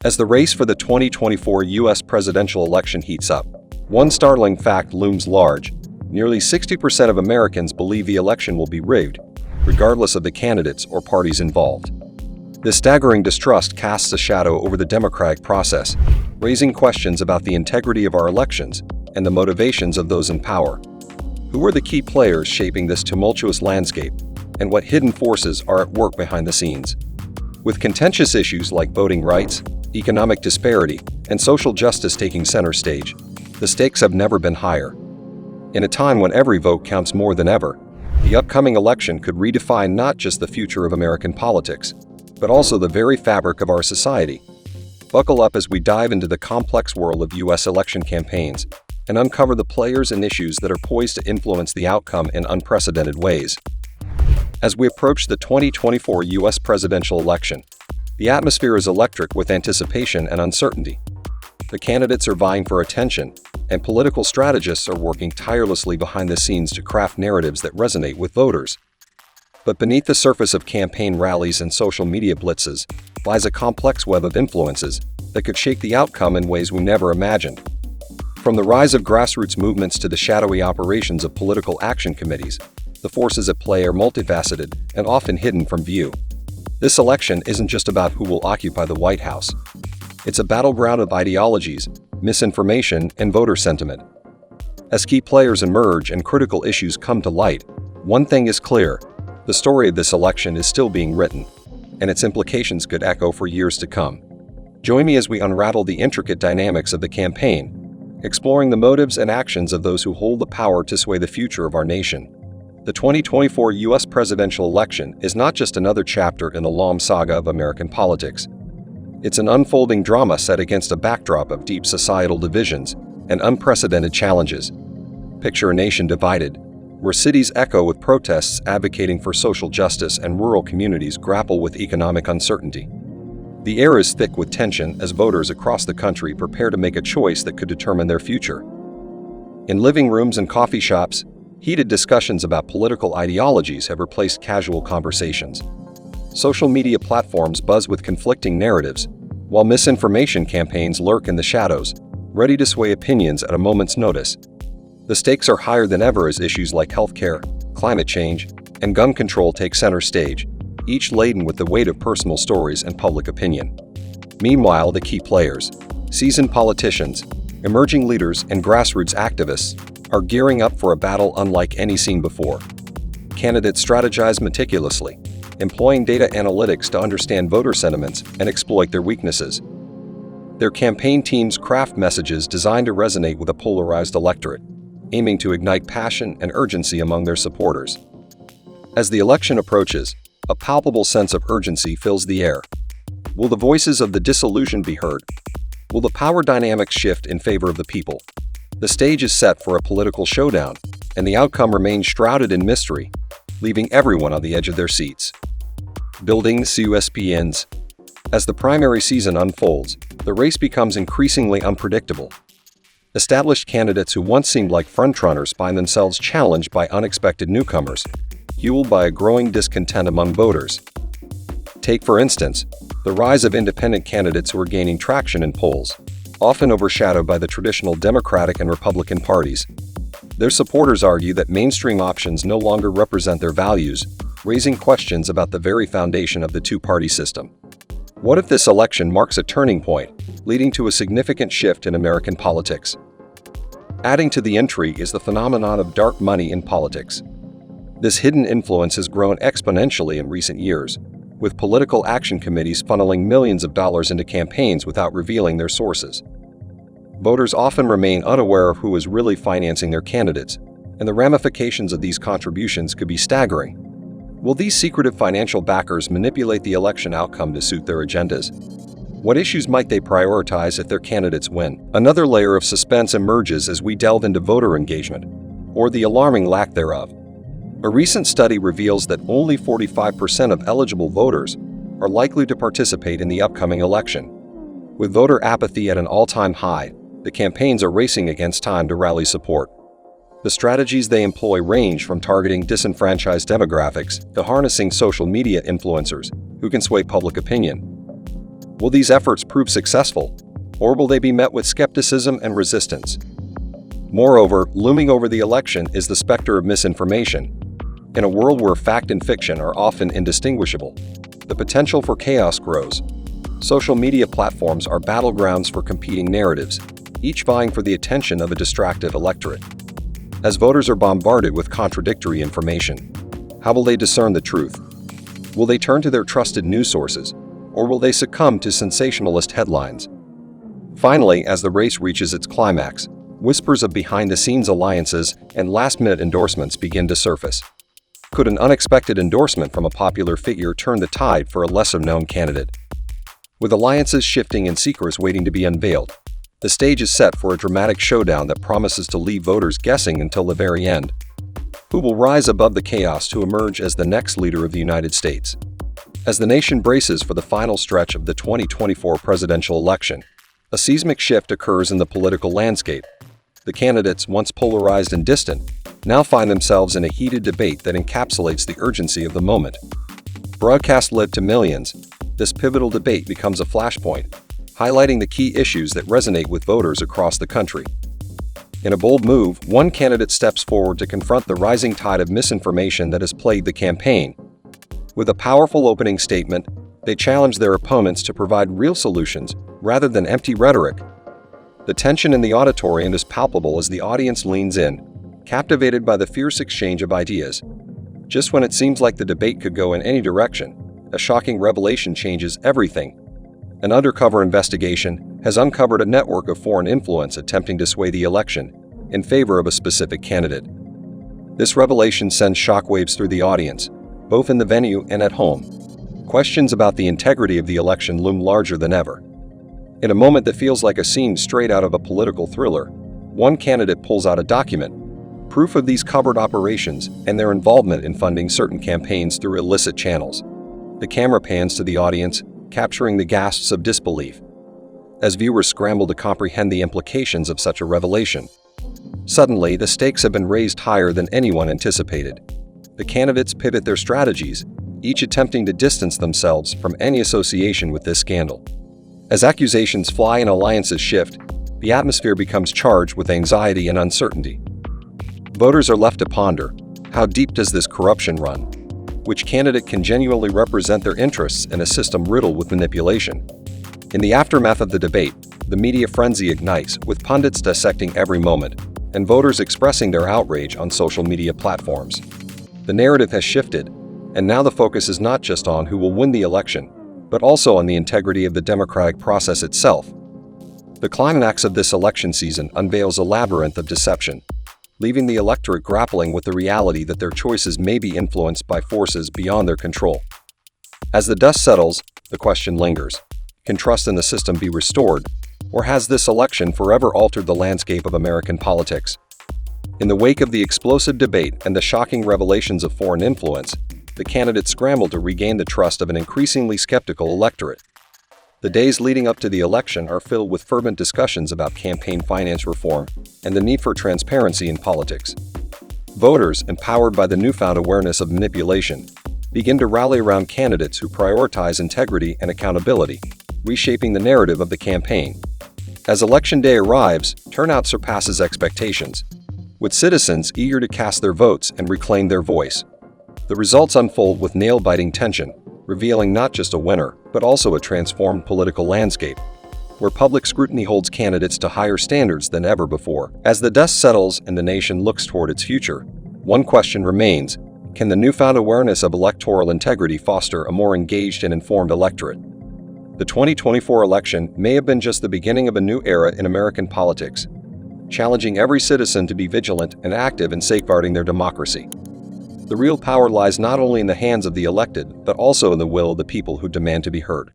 As the race for the 2024 U.S. presidential election heats up, one startling fact looms large. Nearly 60% of Americans believe the election will be rigged, regardless of the candidates or parties involved. This staggering distrust casts a shadow over the democratic process, raising questions about the integrity of our elections and the motivations of those in power. Who are the key players shaping this tumultuous landscape, and what hidden forces are at work behind the scenes? With contentious issues like voting rights, economic disparity, and social justice taking center stage, the stakes have never been higher. In a time when every vote counts more than ever, the upcoming election could redefine not just the future of American politics, but also the very fabric of our society. Buckle up as we dive into the complex world of U.S. election campaigns and uncover the players and issues that are poised to influence the outcome in unprecedented ways. As we approach the 2024 U.S. presidential election, the atmosphere is electric with anticipation and uncertainty. The candidates are vying for attention, and political strategists are working tirelessly behind the scenes to craft narratives that resonate with voters. But beneath the surface of campaign rallies and social media blitzes lies a complex web of influences that could shape the outcome in ways we never imagined. From the rise of grassroots movements to the shadowy operations of political action committees, the forces at play are multifaceted and often hidden from view. This election isn't just about who will occupy the White House. It's a battleground of ideologies, misinformation, and voter sentiment. As key players emerge and critical issues come to light, one thing is clear: the story of this election is still being written, and its implications could echo for years to come. Join me as we unravel the intricate dynamics of the campaign, exploring the motives and actions of those who hold the power to sway the future of our nation. The 2024 U.S. presidential election is not just another chapter in the long saga of American politics. It's an unfolding drama set against a backdrop of deep societal divisions and unprecedented challenges. Picture a nation divided, where cities echo with protests advocating for social justice and rural communities grapple with economic uncertainty. The air is thick with tension as voters across the country prepare to make a choice that could determine their future. In living rooms and coffee shops, heated discussions about political ideologies have replaced casual conversations. Social media platforms buzz with conflicting narratives, while misinformation campaigns lurk in the shadows, ready to sway opinions at a moment's notice. The stakes are higher than ever as issues like healthcare, climate change, and gun control take center stage, each laden with the weight of personal stories and public opinion. Meanwhile, the key players, seasoned politicians, emerging leaders, and grassroots activists are gearing up for a battle unlike any seen before. Candidates strategize meticulously, employing data analytics to understand voter sentiments and exploit their weaknesses. Their campaign teams craft messages designed to resonate with a polarized electorate, aiming to ignite passion and urgency among their supporters. As the election approaches, a palpable sense of urgency fills the air. Will the voices of the disillusioned be heard? Will the power dynamics shift in favor of the people? The stage is set for a political showdown, and the outcome remains shrouded in mystery, leaving everyone on the edge of their seats. Building CUSPNs. As the primary season unfolds, the race becomes increasingly unpredictable. Established candidates who once seemed like frontrunners find themselves challenged by unexpected newcomers, fueled by a growing discontent among voters. Take, for instance, the rise of independent candidates who are gaining traction in polls, often overshadowed by the traditional Democratic and Republican parties. Their supporters argue that mainstream options no longer represent their values, raising questions about the very foundation of the two-party system. What if this election marks a turning point, leading to a significant shift in American politics? Adding to the intrigue is the phenomenon of dark money in politics. This hidden influence has grown exponentially in recent years, with political action committees funneling millions of dollars into campaigns without revealing their sources. Voters often remain unaware of who is really financing their candidates, and the ramifications of these contributions could be staggering. Will these secretive financial backers manipulate the election outcome to suit their agendas? What issues might they prioritize if their candidates win? Another layer of suspense emerges as we delve into voter engagement, or the alarming lack thereof. A recent study reveals that only 45% of eligible voters are likely to participate in the upcoming election. With voter apathy at an all-time high, the campaigns are racing against time to rally support. The strategies they employ range from targeting disenfranchised demographics to harnessing social media influencers who can sway public opinion. Will these efforts prove successful, or will they be met with skepticism and resistance? Moreover, looming over the election is the specter of misinformation. In a world where fact and fiction are often indistinguishable, the potential for chaos grows. Social media platforms are battlegrounds for competing narratives, each vying for the attention of a distracted electorate. As voters are bombarded with contradictory information, how will they discern the truth? Will they turn to their trusted news sources, or will they succumb to sensationalist headlines? Finally, as the race reaches its climax, whispers of behind-the-scenes alliances and last-minute endorsements begin to surface. Could an unexpected endorsement from a popular figure turn the tide for a lesser-known candidate? With alliances shifting and secrets waiting to be unveiled, the stage is set for a dramatic showdown that promises to leave voters guessing until the very end. Who will rise above the chaos to emerge as the next leader of the United States? As the nation braces for the final stretch of the 2024 presidential election, a seismic shift occurs in the political landscape. The candidates, once polarized and distant, now find themselves in a heated debate that encapsulates the urgency of the moment. Broadcast live to millions, this pivotal debate becomes a flashpoint, highlighting the key issues that resonate with voters across the country. In a bold move, one candidate steps forward to confront the rising tide of misinformation that has plagued the campaign. With a powerful opening statement, they challenge their opponents to provide real solutions rather than empty rhetoric. The tension in the auditorium is palpable as the audience leans in, captivated by the fierce exchange of ideas. Just when it seems like the debate could go in any direction, a shocking revelation changes everything. An undercover investigation has uncovered a network of foreign influence attempting to sway the election in favor of a specific candidate. This revelation sends shockwaves through the audience, both in the venue and at home. Questions about the integrity of the election loom larger than ever. In a moment that feels like a scene straight out of a political thriller, one candidate pulls out a document, proof of these covert operations and their involvement in funding certain campaigns through illicit channels. The camera pans to the audience, capturing the gasps of disbelief, as viewers scramble to comprehend the implications of such a revelation. Suddenly, the stakes have been raised higher than anyone anticipated. The candidates pivot their strategies, each attempting to distance themselves from any association with this scandal. As accusations fly and alliances shift, the atmosphere becomes charged with anxiety and uncertainty. Voters are left to ponder, how deep does this corruption run? Which candidate can genuinely represent their interests in a system riddled with manipulation? In the aftermath of the debate, the media frenzy ignites, with pundits dissecting every moment, and voters expressing their outrage on social media platforms. The narrative has shifted, and now the focus is not just on who will win the election, but also on the integrity of the democratic process itself. The climax of this election season unveils a labyrinth of deception, leaving the electorate grappling with the reality that their choices may be influenced by forces beyond their control. As the dust settles, the question lingers: can trust in the system be restored, or has this election forever altered the landscape of American politics? In the wake of the explosive debate and the shocking revelations of foreign influence, the candidates scramble to regain the trust of an increasingly skeptical electorate. The days leading up to the election are filled with fervent discussions about campaign finance reform and the need for transparency in politics. Voters, empowered by the newfound awareness of manipulation, begin to rally around candidates who prioritize integrity and accountability, reshaping the narrative of the campaign. As Election Day arrives, turnout surpasses expectations, with citizens eager to cast their votes and reclaim their voice. The results unfold with nail-biting tension, revealing not just a winner, but also a transformed political landscape, where public scrutiny holds candidates to higher standards than ever before. As the dust settles and the nation looks toward its future, one question remains: can the newfound awareness of electoral integrity foster a more engaged and informed electorate? The 2024 election may have been just the beginning of a new era in American politics, challenging every citizen to be vigilant and active in safeguarding their democracy. The real power lies not only in the hands of the elected, but also in the will of the people who demand to be heard.